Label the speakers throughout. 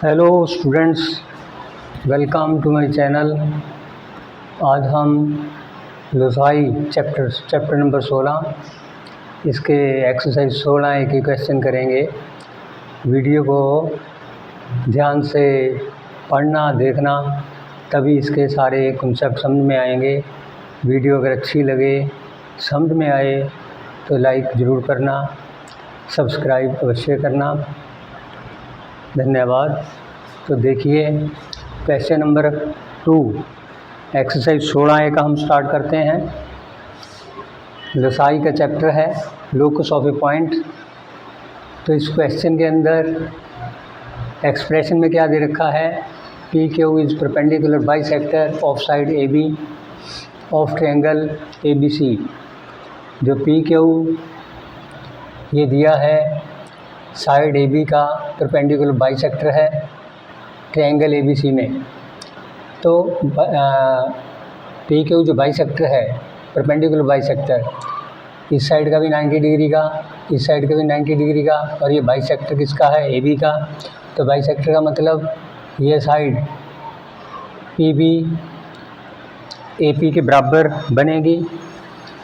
Speaker 1: Hello students, welcome to my channel. आज हम loci chapter number 16 इसके एक्सरसाइज 16 एक ही क्वेश्चन करेंगे। वीडियो को ध्यान से पढ़ना देखना, तभी इसके सारे कॉन्सेप्ट समझ में आएंगे। वीडियो अगर अच्छी लगे, समझ में आए तो लाइक ज़रूर करना, सब्सक्राइब अवश्य करना। धन्यवाद। तो देखिए, क्वेश्चन नंबर 2 एक्सरसाइज 16 का हम स्टार्ट करते हैं। लोसाई का चैप्टर है लोकस ऑफ ए पॉइंट। तो इस क्वेश्चन के अंदर एक्सप्रेशन में क्या दे रखा है? P Q is perpendicular bisector of side A B of triangle A B C. जो पी क्यू ये दिया है साइड ए बी का परपेंडिकुलर बाइसेक्टर है ट्रायंगल ए बी सी में। तो पी क्यू जो बाइसेक्टर है, परपेंडिकुलर बाइसेक्टर, इस साइड का भी 90 डिग्री का, इस साइड का भी 90 डिग्री का, और ये बाइसेक्टर किसका है? ए बी का। तो बाइसेक्टर का मतलब ये side P B A P के बराबर बनेगी।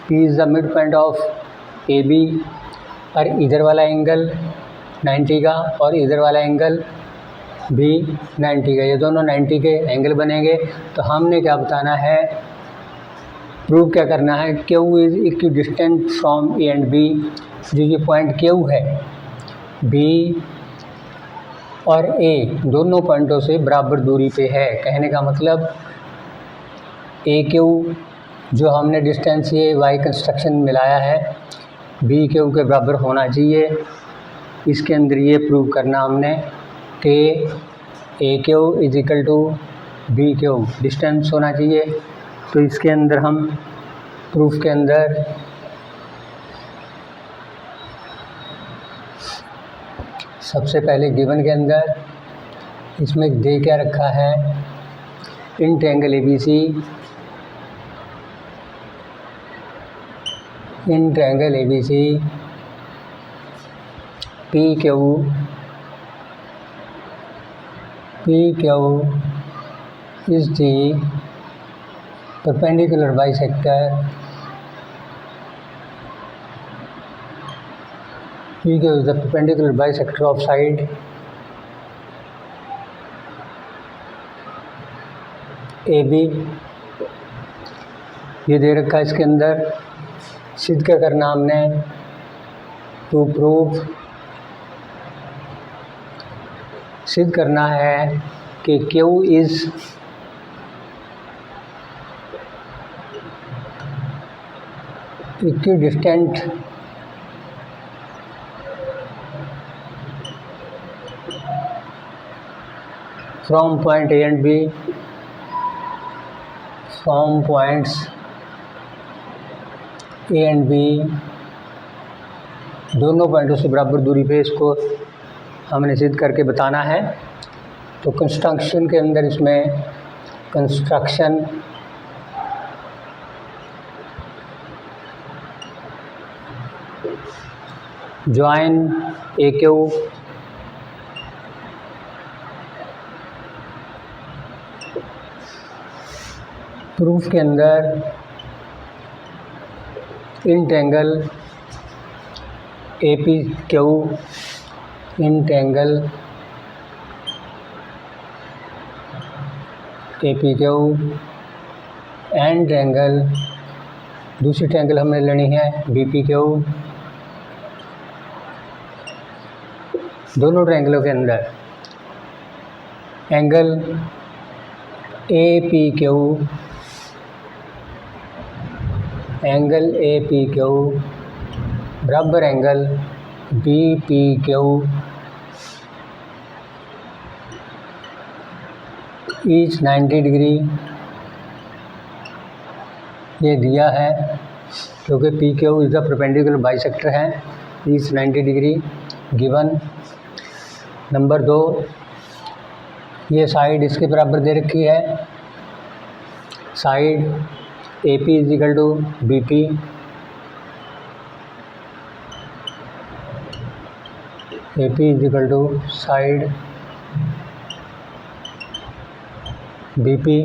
Speaker 1: P is the mid point of A B, और इधर वाला एंगल 90 का और इधर वाला एंगल भी 90 का, ये दोनों 90 के एंगल बनेंगे। तो हमने क्या बताना है, प्रूव क्या करना है? Q is equidistant from A and B. जो ये पॉइंट क्यू है, बी और ए दोनों पॉइंटों से बराबर दूरी पे है। कहने का मतलब ए क्यू जो हमने डिस्टेंस ये वाई कंस्ट्रक्शन मिलाया है, बी क्यू के बराबर होना चाहिए। इसके अंदर ये प्रूव करना हमने कि A Q is equal to B Q distance होना चाहिए। तो इसके अंदर हम प्रूफ के अंदर सबसे पहले गिवन के अंदर इसमें दे क्या रखा है? In triangle A B C, in triangle A B C P Q is the perpendicular bisector, PQ is the perpendicular bisector of side AB। ये दे रखा है इसके अंदर। सिद्ध क्या करना हमने? टू प्रूव, सिद्ध करना है कि Q is equidistant from point A and B, from points A and B, दोनों पॉइंटों से बराबर दूरी पे इसको हमने सिद्ध करके बताना है। तो कंस्ट्रक्शन के अंदर इसमें कंस्ट्रक्शन ज्वाइन ए क्यू, प्रूफ के अंदर इन triangle A P Q, in triangle A P Q and triangle, दूसरी ट्रायंगल हमें लेनी है बी पी क्यू। दोनों ट्रायंगलों के अंदर angle A P Q, angle A P Q बराबर angle B P Q each 90 degree ये दिया है, क्योंकि P Q is the perpendicular bisector है, ईच 90 डिग्री गिवन। नंबर 2, ये साइड इसके बराबर दे रखी है, side A P is equal to B P, A P is equal to side B P,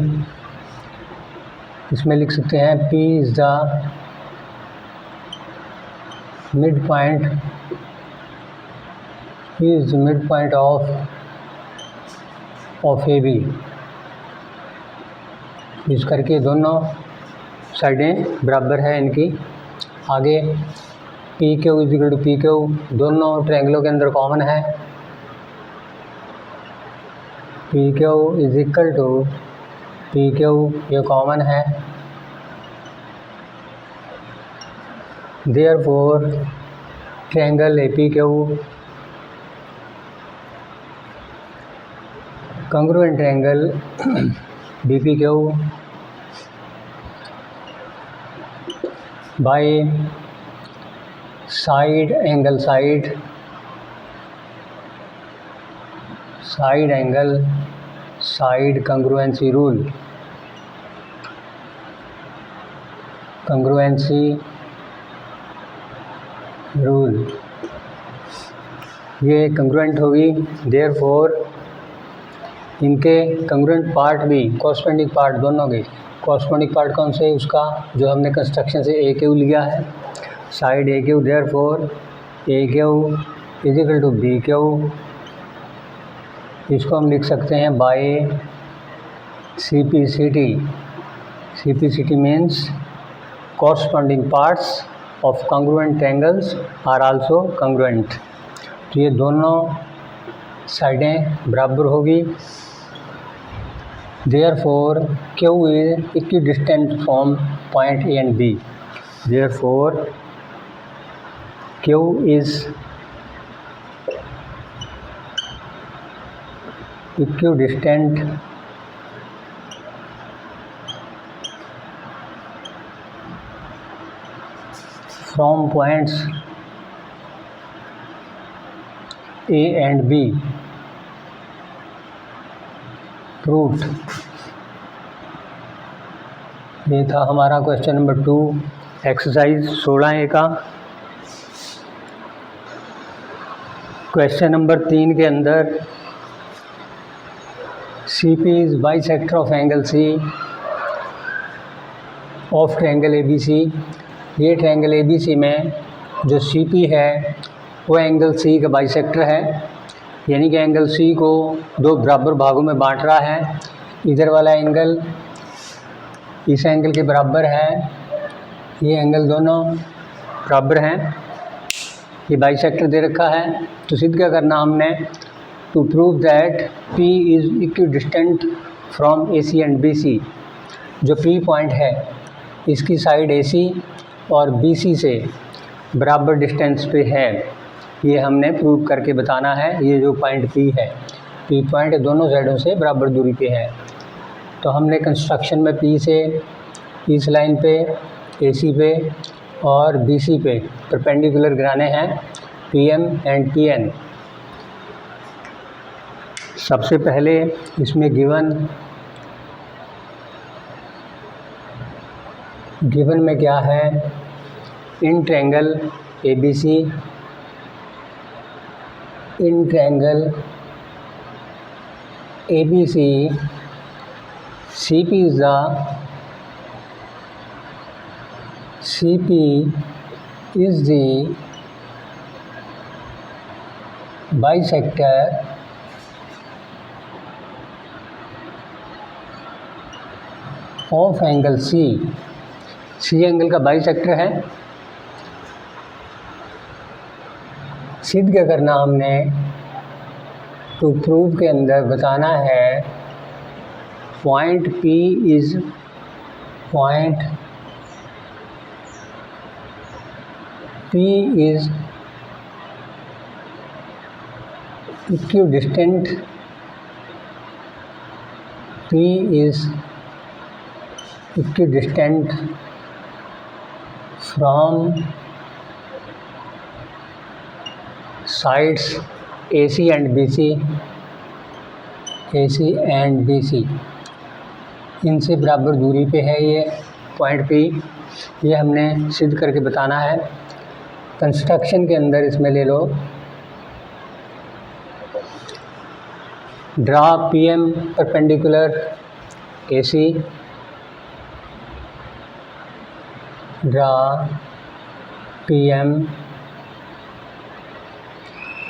Speaker 1: इसमें लिख सकते हैं P is the mid point, P is the mid point of A B. इस करके दोनों साइडें बराबर है इनकी। आगे P Q is equal to P Q, दोनों ट्रायंगलों के अंदर कॉमन है। P Q is equal to P Q, ये कॉमन है। Therefore triangle A P Q congruent triangle BPQ by side angle side congruency rule, ये कंग्रुएंट होगी। Therefore इनके कंग्रुएंट पार्ट भी कॉरस्पॉन्डिंग पार्ट दोनों के कॉरस्पॉन्डिंग पार्ट कौन से उसका जो हमने कंस्ट्रक्शन से ए क्यू लिया है, side A Q. Therefore A Q is equal to B Q, इसको हम लिख सकते हैं by CPCT। CPCT means corresponding parts of congruent triangles are also congruent. तो ये दोनों साइडें बराबर होगी। Therefore Q is equidistant from point A and B. Therefore Q is equidistant from points A and B. Proved। ये था हमारा question number 2, exercise 16A का। क्वेश्चन नंबर 3 के अंदर CP is bisector of angle C of triangle ABC। ये triangle ABC में जो CP है वो एंगल C का बाइसेक्टर है, यानी कि एंगल C को दो बराबर भागों में बांट रहा है। इधर वाला एंगल इस एंगल के बराबर है, ये एंगल दोनों बराबर हैं, ये बाइसेक्टर दे रखा है। तो सिद्ध क्या करना हमने, to prove that P is equidistant from AC and BC। जो P पॉइंट है इसकी साइड AC और BC से बराबर डिस्टेंस पे है, ये हमने प्रूव करके बताना है। ये जो पॉइंट P है, P पॉइंट दोनों साइडों से बराबर दूरी पे है। तो हमने कंस्ट्रक्शन में P से इस लाइन पे AC पे और BC पे परपेंडिकुलर गिराने हैं PM एंड PN। सबसे पहले इसमें गिवन में क्या है, in triangle ABC in triangle ABC CP is the bisector of angle C। C angle का बाइसेक्टर है। सिद्ध क्या करना हमने, टू प्रूव के अंदर बताना है point P is equidistant, P is equidistant from sides AC and BC, इनसे बराबर दूरी पे है ये पॉइंट P। ये हमने सिद्ध करके बताना है। कंस्ट्रक्शन के अंदर इसमें ले लो, draw PM perpendicular AC, draw PM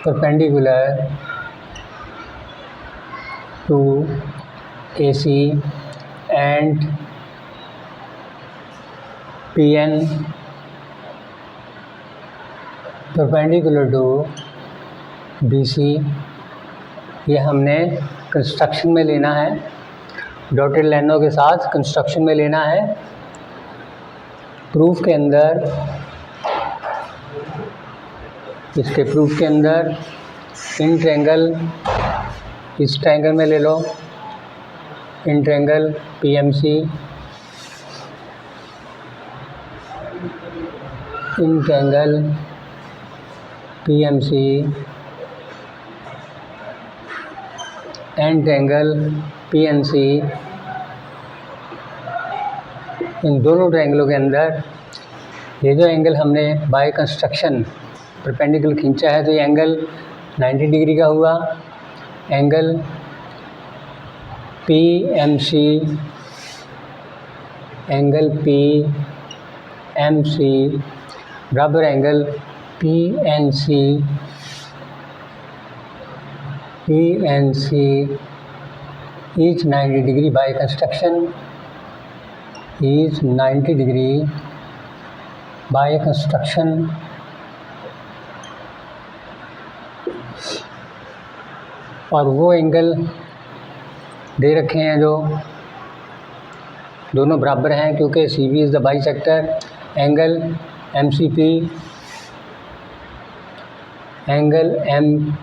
Speaker 1: perpendicular to AC and PN perpendicular to BC। ये हमने कंस्ट्रक्शन में लेना है, डॉटेड लाइनों के साथ कंस्ट्रक्शन में लेना है। प्रूफ के अंदर, इसके प्रूफ के अंदर इन ट्रायंगल, इस ट्रायंगल में ले लो in triangle PMC, in triangle PMC and triangle PNC। इन दोनों ट्रायंगलों के अंदर ये जो एंगल हमने बाय कंस्ट्रक्शन परपेंडिकुलर खींचा है, तो ये एंगल 90 डिग्री का हुआ। एंगल PMC, एंगल PMC बराबर angle PNC is 90 degree by construction, is 90 degree by construction. और वो एंगल दे रखे हैं जो दोनों बराबर हैं, क्योंकि CB is the bisector. Angle MCP, angle MCP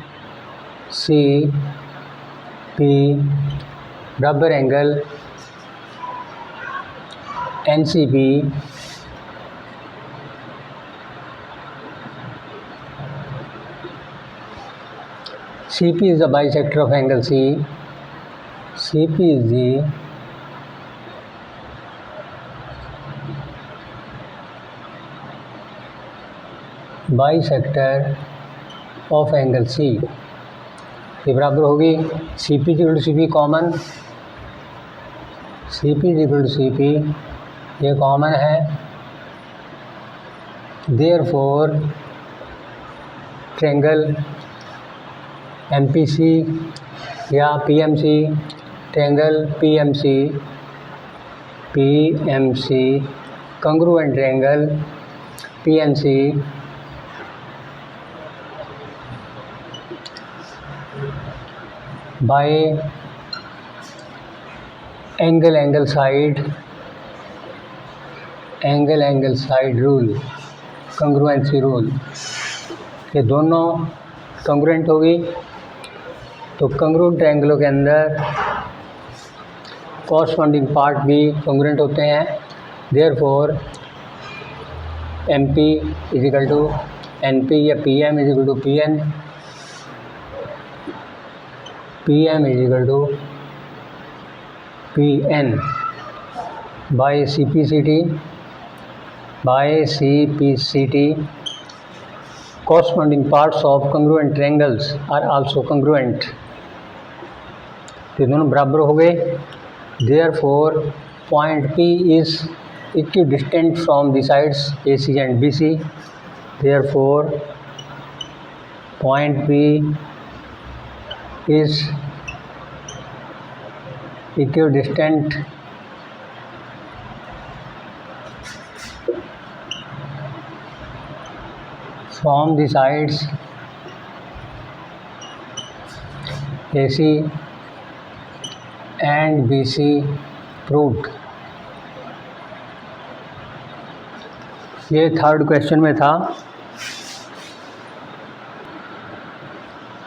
Speaker 1: बराबर angle NCP। CP is the bisector of angle C. CP is the bisector of angle C। ये बराबर होगी CP equal to CP common, CP equal to CP ये common है। Therefore triangle MPC या PMC, triangle PMC congruent triangle PNC by angle side rule, congruency rule, ये दोनों congruent होगी। तो कंग्रुएंट ट्रायंगलों के अंदर कॉरस्पॉन्डिंग पार्ट भी कंग्रुएंट होते हैं। Therefore MP is equal to NP या PM is equal to PN, PM is equal to PN by CPCT। corresponding parts of congruent triangles are also congruent। तो दोनों बराबर हो गए। Therefore point P is equidistant from the sides AC and BC। Therefore point P is equidistant from the sides AC and BC proved। ये third question में था।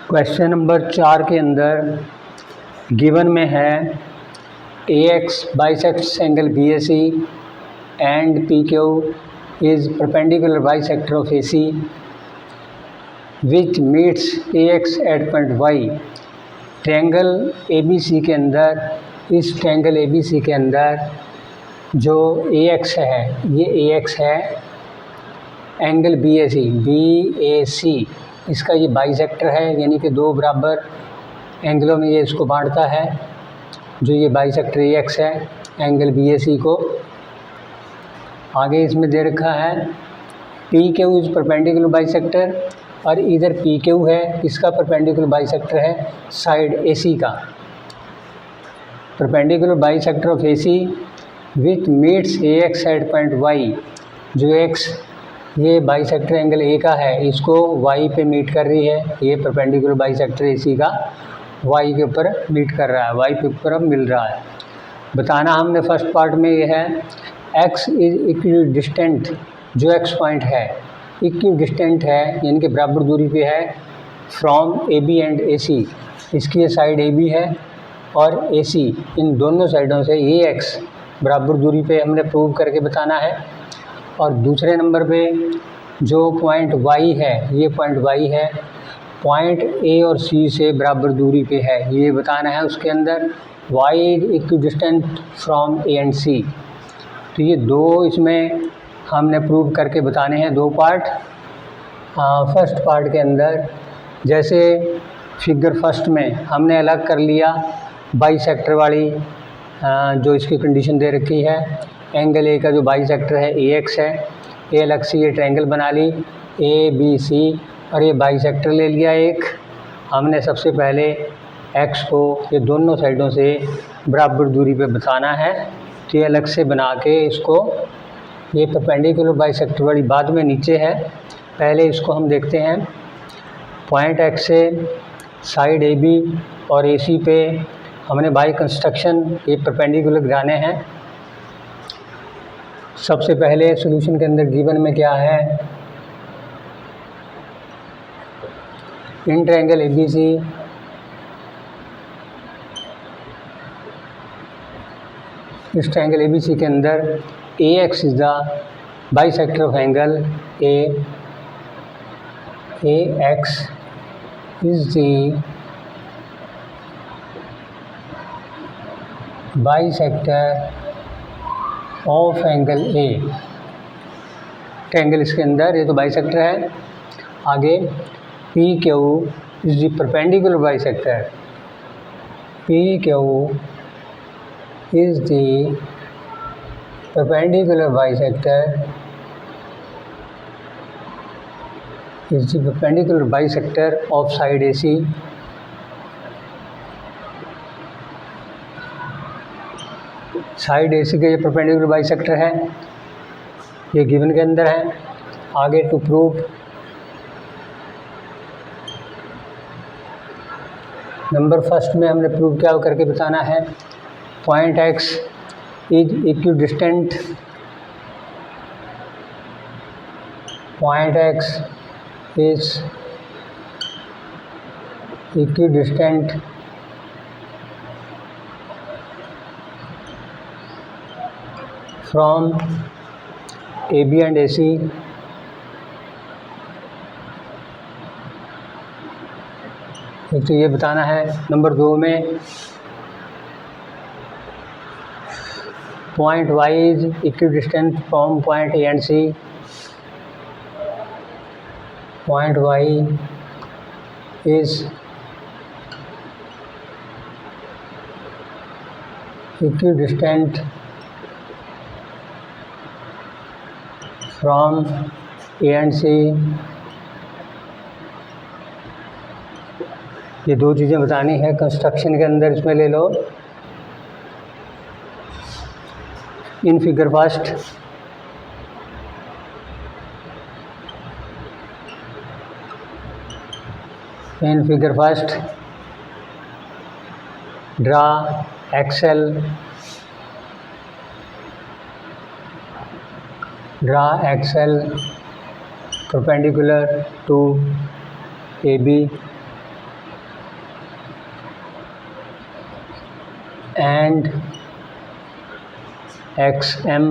Speaker 1: Question number 4 के अंदर गिवन में है AX bisects angle BAC and PQ is perpendicular bisector of AC which meets AX at point Y। Triangle ABC के अंदर, इस ट्रायंगल ABC के अंदर जो AX है, ये AX है, एंगल BAC इसका ये बाइसेक्टर है, यानी कि दो बराबर एंगलों में ये इसको बांटता है। जो ये बाइसेक्टर AX है एंगल BAC को। आगे इसमें दे रखा है PQ इज परपेंडिकुलर बाइसेक्टर, और इधर PQ है, इसका परपेंडिकुलर बाइसेक्टर है साइड AC का। Perpendicular bisector of AC with meets AX at point Y, जो X ये बाइसेक्टर एंगल A का है, इसको Y पे मीट कर रही है। ये परपेंडिकुलर बाइसेक्टर AC का Y के ऊपर मीट कर रहा है, Y के ऊपर अब मिल रहा है। बताना हमने फर्स्ट पार्ट में ये है X इज इक्वली डिस्टेंट, जो X पॉइंट है इक्वली डिस्टेंट है, यानी कि बराबर दूरी पे है फ्रॉम AB एंड AC। इसकी ये साइड AB है और AC, इन दोनों साइडों से ये X बराबर दूरी पे हमने प्रूव करके बताना है। और दूसरे नंबर पे जो पॉइंट Y है, ये पॉइंट Y है, पॉइंट A और C से बराबर दूरी पे है, ये बताना है उसके अंदर। Y is equidistant from A and C। तो ये दो इसमें हमने प्रूव करके बताने हैं, दो पार्ट। फर्स्ट पार्ट के अंदर जैसे फिगर फर्स्ट में हमने अलग कर लिया बाइसेक्टर वाली, जो इसकी कंडीशन दे रखी है, एंगल A का जो बाइसेक्टर है AX है, ये अलग से ये ट्रायंगल बना ली ABC, और ये बाइसेक्टर ले लिया एक हमने। सबसे पहले X को ये दोनों साइडों से बराबर दूरी पे बताना है, तो ये अलग से बना के इसको, ये परपेंडिकुलर बाइसेक्टर वाली बाद में नीचे है, पहले इसको हम देखते हैं। पॉइंट X से साइड AB और AC पे हमने बाई कंस्ट्रक्शन ये परपेंडिकुलर गिराने हैं। सबसे पहले सॉल्यूशन के अंदर गिवन में क्या है, इन ट्रायंगल ABC इस ट्रायंगल ABC के अंदर AX is the bisector of angle AX is the bisector of angle A। Triangle इसके अंदर ये तो बाइसेक्टर है। आगे PQ is the perpendicular bisector, PQ is the perpendicular bisector of side AC। Side AC के ये परपेंडिकुलर बाइसेक्टर है, ये गिवन के अंदर है। आगे टू प्रूव नंबर फर्स्ट में हमने प्रूव क्या करके बताना है, point X is equidistant, point X is equidistant from AB and AC। एक तो ये बताना है। नंबर दो में point Y is equidistant from point A and C, point Y is equidistant from A and C। ये दो चीज़ें बतानी है कंस्ट्रक्शन के अंदर, इसमें ले लो। In figure first draw XL perpendicular to AB and XM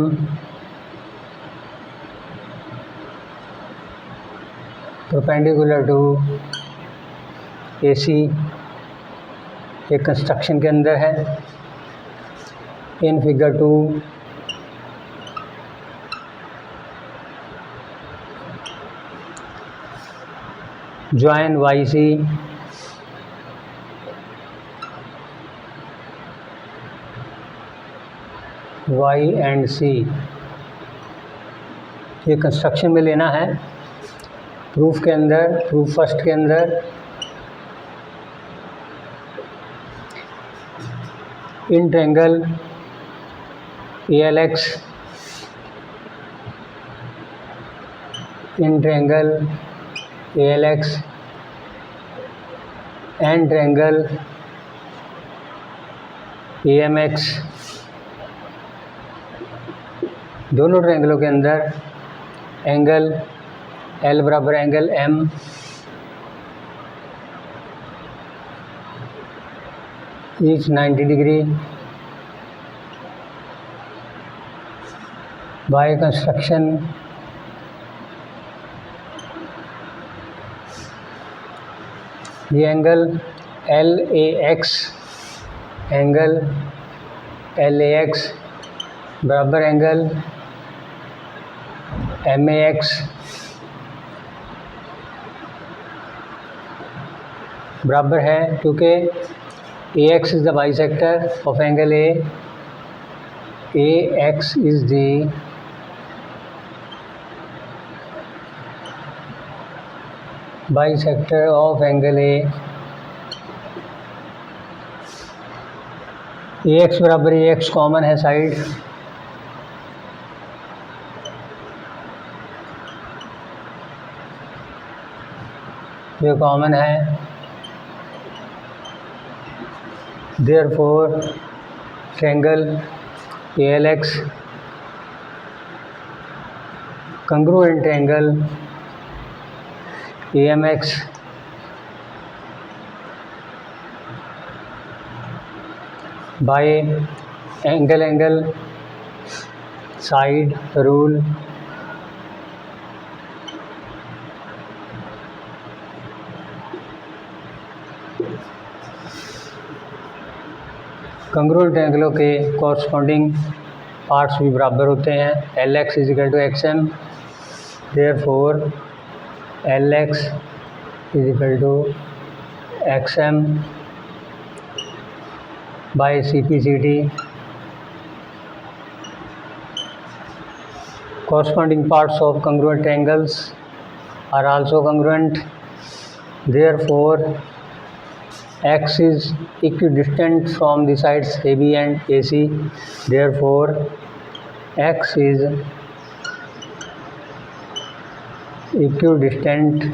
Speaker 1: perpendicular to AC। ये कंस्ट्रक्शन के अंदर है। In figure 2 join YC Y and C, ये कंस्ट्रक्शन में लेना है। प्रूफ के अंदर, प्रूफ फर्स्ट के अंदर in triangle ALX, in triangle ALX and triangle AMX, दोनों ट्रायंगलों के अंदर एंगल L बराबर angle M, each 90 degree by construction ये एंगल LAX, एंगल LAX बराबर एंगल MAX बराबर है, क्योंकि AX is the bisector of angle A, AX is the bisector of angle A, AX बराबर AX कॉमन है side, ये common है, therefore triangle ALX congruent triangle AMX by angle side rule, congruent ट्रायंगलों के corresponding parts भी बराबर होते हैं। LX is equal to XM, therefore LX is equal to XM by CPCT। Corresponding parts of congruent triangles are also congruent, therefore X is equidistant from the sides AB and AC, therefore X is equidistant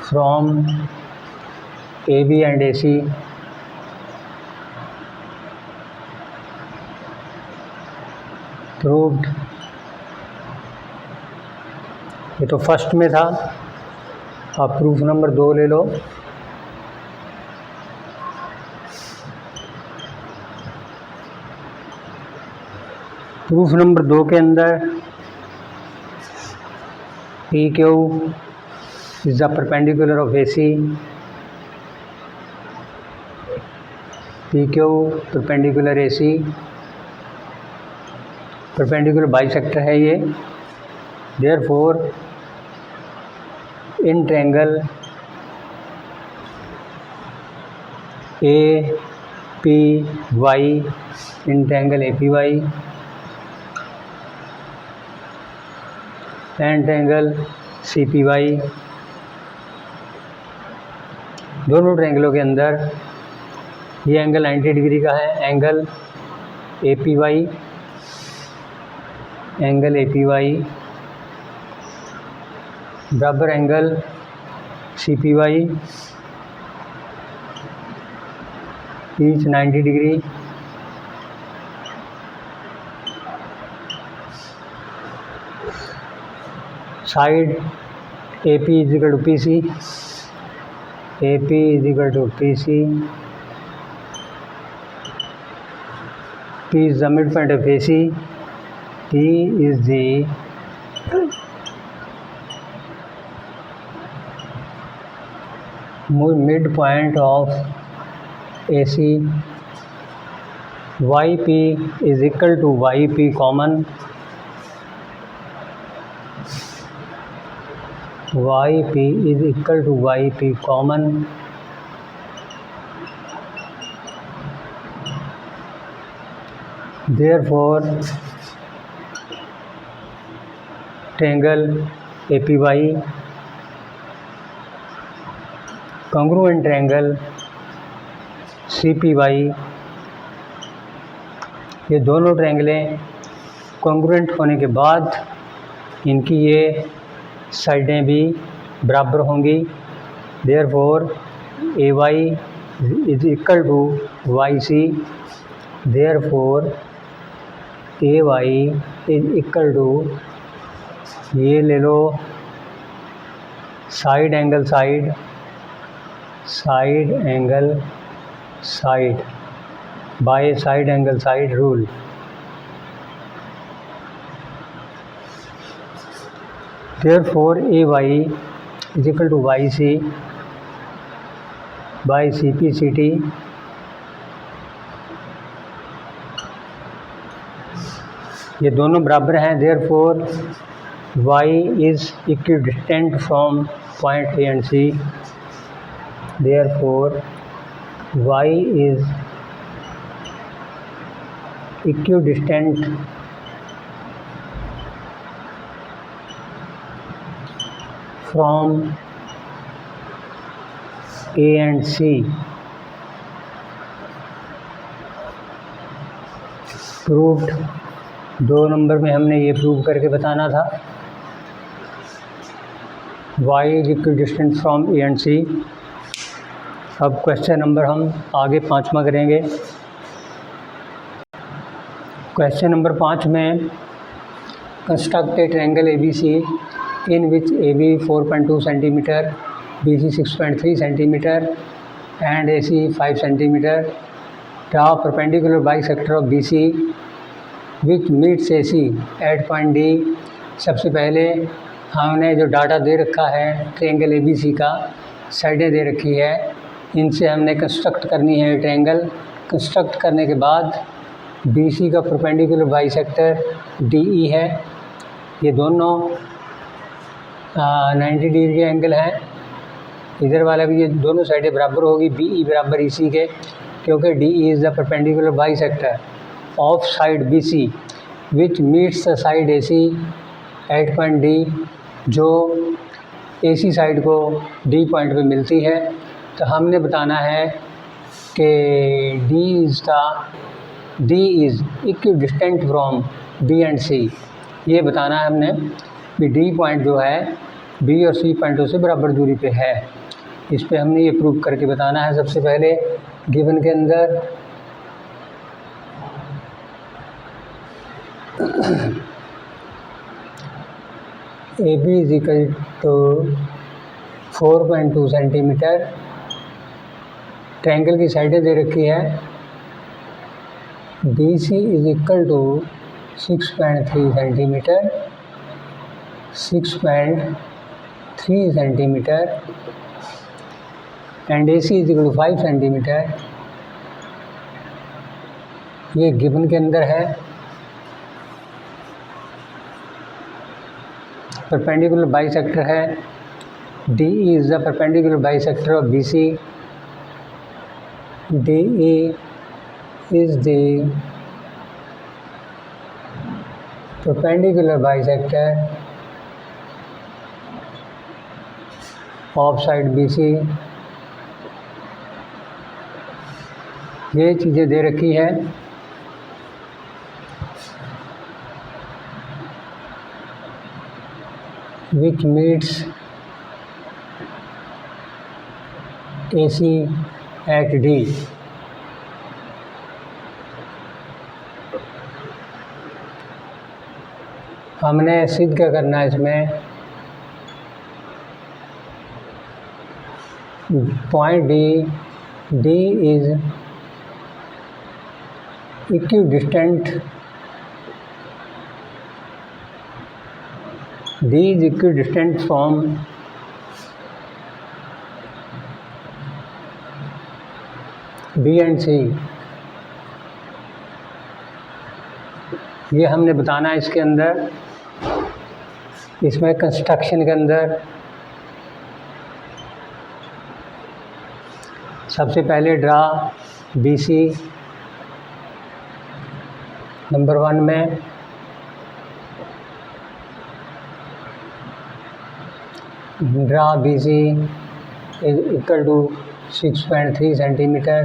Speaker 1: from AB and AC, proved. ये तो first में था, अब proof number 2 ले लो। Proof number 2 के अंदर PQ is the perpendicular of AC, PQ perpendicular AC, perpendicular bisector है ये, therefore in triangle APY, in triangle APY and triangle CPY, दोनों ट्रायंगलों के अंदर ये एंगल 90 डिग्री का है, एंगल APY, एंगल APY बराबर angle CPY, each 90 degree. Side AP is equal to PC, AP is equal to PC, P is the midpoint of AC, P is the midpoint of AC, YP is equal to YP common, YP is equal to YP common, therefore triangle APY congruent triangle CPY, ये दोनों ट्रायंगलें congruent होने के बाद इनकी ये साइडें भी बराबर होंगी। Therefore AY is equal to YC, therefore AY is equal to, ये ले लो side angle side, side angle side by side angle side rule. Therefore AY is equal to YC by CPCT, ये दोनों बराबर हैं। Therefore Y is equidistant from point A and C, therefore Y is equidistant from A and C। Proved, 2 number में हमने ये prove करके बताना था। Y is equidistant from A and C। अब क्वेश्चन नंबर हम आगे 5वां करेंगे। क्वेश्चन नंबर 5 में construct A triangle ABC in which AB 4.2 cm, BC 6.3 cm and AC 5 cm, draw perpendicular bisector of BC which meets AC at point D। सबसे पहले हमने जो डाटा दे रखा है ट्रायंगल ABC का, साइडें दे रखी है, इनसे हमने कंस्ट्रक्ट करनी है ट्रायंगल। कंस्ट्रक्ट करने के बाद BC का परपेंडिकुलर बाइसेक्टर DE है, ये दोनों 90 डिग्री के एंगल हैं। इधर वाला भी, ये दोनों साइडें बराबर होगी BE बराबर EC के, क्योंकि DE is the perpendicular bisector of side BC which meets the side AC at point D, जो AC साइड को D पॉइंट पे मिलती है। तो हमने बताना है कि D is equidistant from B and C। ये बताना है हमने कि D पॉइंट जो है B और C पॉइंटों से बराबर दूरी पे है। इस पे हमने ये प्रूव करके बताना है। सबसे पहले गिवन के अंदर AB is equal to 4.2 centimetre, triangle की साइडें दे रखी है। BC is equal to 6.3 centimetre, 6.3 centimetre and AC is equal to 5 centimetre. ये गिवन के अंदर है। परपेंडिकुलर बाइसेक्टर है, DE is the perpendicular bisector of BC, DE is the perpendicular bisector of side BC। ये चीज़ें दे रखी है। which meets AC at D। हमने सिद्ध क्या करना है इसमें, point D is equidistant, D is equidistant from B and C। ये हमने बताना है इसके अंदर। इसमें कंस्ट्रक्शन के अंदर सबसे पहले ड्रा BC नंबर 1 में draw BC is equal to 6.3 centimetre,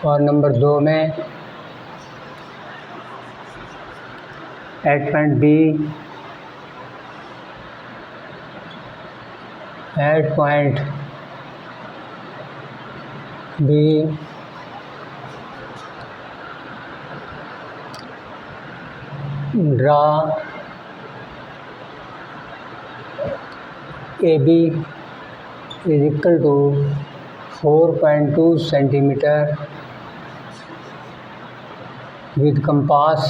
Speaker 1: और नंबर 2 में at point B draw AB is equal to 4.2 centimeter with compass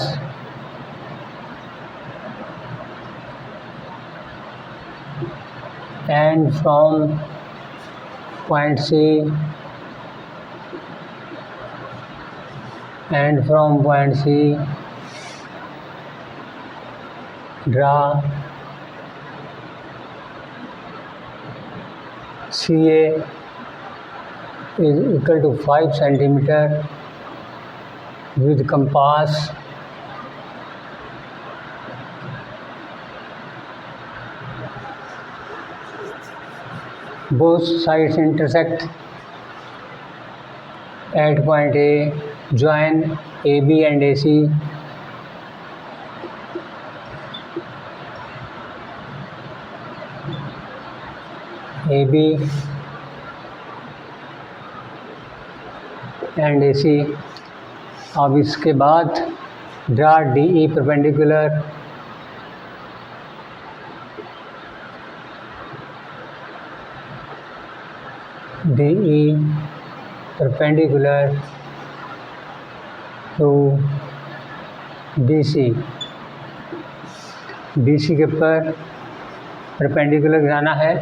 Speaker 1: and from point C draw CA is equal to 5 centimeter with compass both sides intersect at point A, join AB and AC. AB and AC। अब इसके बाद draw DE perpendicular to BC। BC के ऊपर perpendicular गिराना है,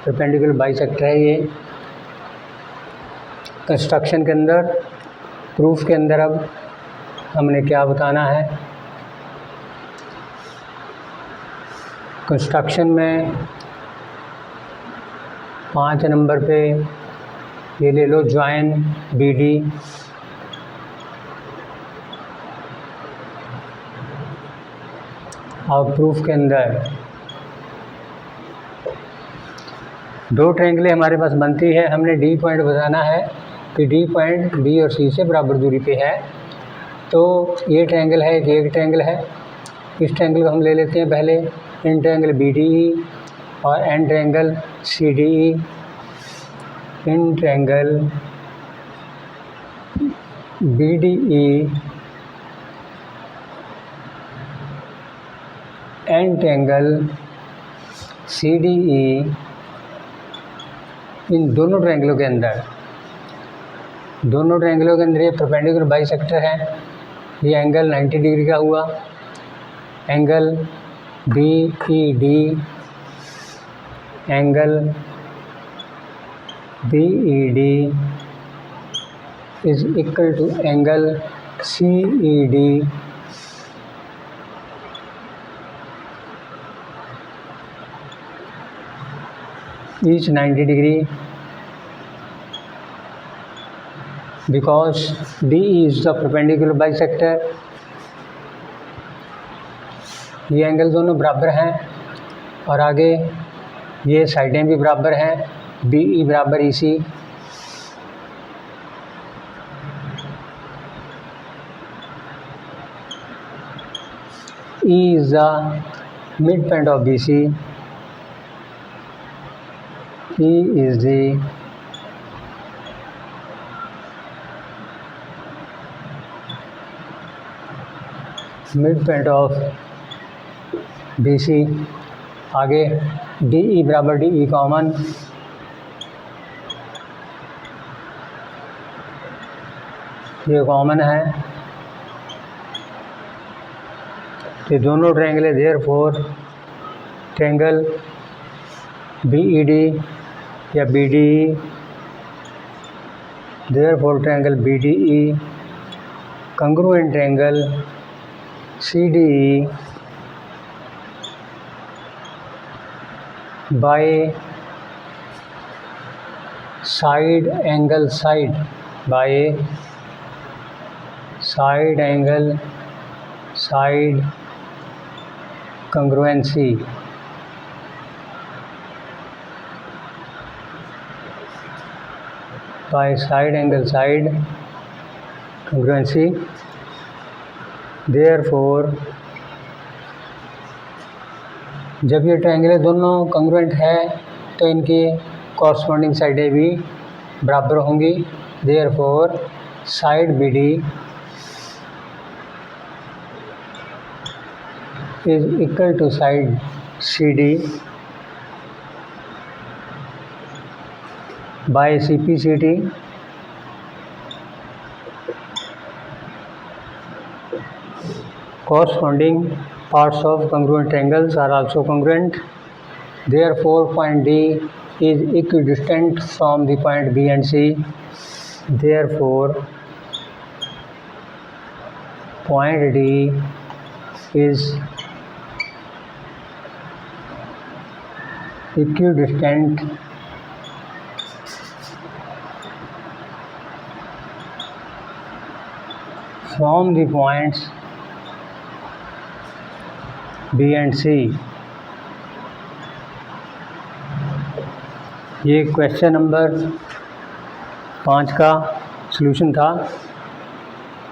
Speaker 1: perpendicular bisector है ये। Construction के अंदर, प्रूफ के अंदर अब हमने क्या बताना है। कंस्ट्रक्शन में 5 नंबर पे ये ले लो ज्वाइन BD, और प्रूफ के अंदर 2 ट्रायंगलें हमारे पास बनती है। हमने D पॉइंट बताना है कि D पॉइंट B और C से बराबर दूरी पे है। तो ये ट्रायंगल है, एक ट्रायंगल है। इस ट्रायंगल को हम ले लेते हैं पहले, इन ट्रायंगल BDE और in triangle CDE। In triangle BDE in triangle CDE, इन दोनों ट्रायंगलों के अंदर ये परपेंडिकुलर बाइसेक्टर है। ये एंगल 90 डिग्री का हुआ। Angle BED is equal to angle CED each 90 degree, because DE is the perpendicular bisector। ये एंगल दोनों बराबर हैं और आगे ये साइडें भी बराबर हैं। BE बराबर EC। E is the midpoint of BC। E is the midpoint of BC। आगे DE बराबर DE कॉमन, ये कॉमन है। ये दोनों ट्रायंगल देयरफॉर ट्रायंगल BED या BDE, therefore triangle BDE congruent triangle CDE by side angle side side angle side congruency by side angle side congruency. Therefore जब ये triangle दोनों कंग्रुएंट है तो इनकी कॉरस्पॉन्डिंग साइडें भी बराबर होंगी. Therefore side BD is equal to side CD by CPCT. Corresponding parts of congruent triangles are also congruent. Therefore point D is equidistant from the point B and C. Therefore point D is equidistant from the points B and C. ये question number 5 का solution था.